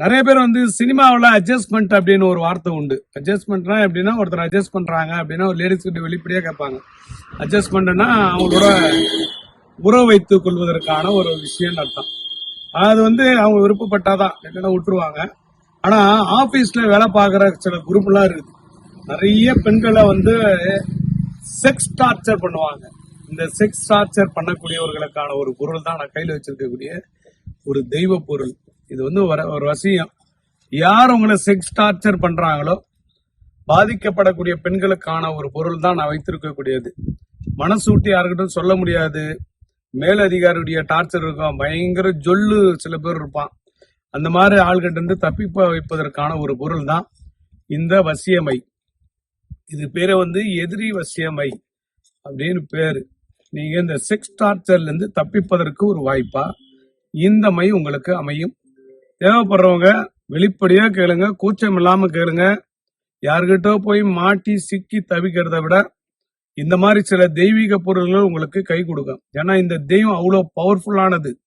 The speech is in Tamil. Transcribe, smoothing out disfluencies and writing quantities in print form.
நிறைய பேர் வந்து சினிமாவில் அட்ஜஸ்ட்மெண்ட் அப்படின்னு ஒரு வார்த்தை உண்டு. அட்ஜஸ்ட்மெண்ட்னா எப்படின்னா, ஒருத்தர் அட்ஜஸ்ட் பண்றாங்க அப்படின்னா ஒரு லேடிஸ் கிட்ட வெளிப்படையா கேட்பாங்க. அட்ஜஸ்ட்மெண்ட்னா அவங்களோட உறவு வைத்துக் கொள்வதற்கான ஒரு விஷயம் அர்த்தம். அது வந்து அவங்க விருப்பப்பட்டாதான், இல்லைன்னா விட்டுருவாங்க. ஆனா ஆபீஸ்ல வேலை பார்க்குற சில குரூப் எல்லாம் இருக்குது. நிறைய பெண்களை வந்து செக்ஸ் டார்ச்சர் பண்ணுவாங்க. இந்த செக்ஸ் டார்ச்சர் பண்ணக்கூடியவர்களுக்கான ஒரு பொருள் தான் நான் கையில் வச்சிருக்கக்கூடிய ஒரு தெய்வ பொருள். இது வந்து ஒரு வசியம். யார் உங்களை செக்ஸ் டார்ச்சர் பண்றாங்களோ பாதிக்கப்படக்கூடிய பெண்களுக்கான ஒரு பொருள் தான் நான் வைத்திருக்கக்கூடியது. மனசு விட்டு யாருக்கிட்டும் சொல்ல முடியாது. மேலதிகாரியுடைய டார்ச்சர் இருக்கும். பயங்கர ஜொல்லு சில பேர் இருப்பான். அந்த மாதிரி ஆள்கிட்ட இருந்து தப்பிப்ப வைப்பதற்கான ஒரு பொருள் தான் இந்த வசியமை. இது பேரை வந்து எதிரி வசியமை அப்படின்னு பேரு. நீங்க இந்த செக்ஸ் டார்ச்சர்ல இருந்து தப்பிப்பதற்கு ஒரு வாய்ப்பா இந்த மை உங்களுக்கு அமையும். தேவைப்படுறவங்க வெளிப்படையா கேளுங்க, கூச்சம் இல்லாம கேளுங்க. யார்கிட்ட போய் மாட்டி சிக்கி தவிக்கிறத விட இந்த மாதிரி சில தெய்வீக பொருள்கள் உங்களுக்கு கை கொடுக்கும். ஏன்னா இந்த தெய்வம் அவ்வளவு பவர்ஃபுல்லானது.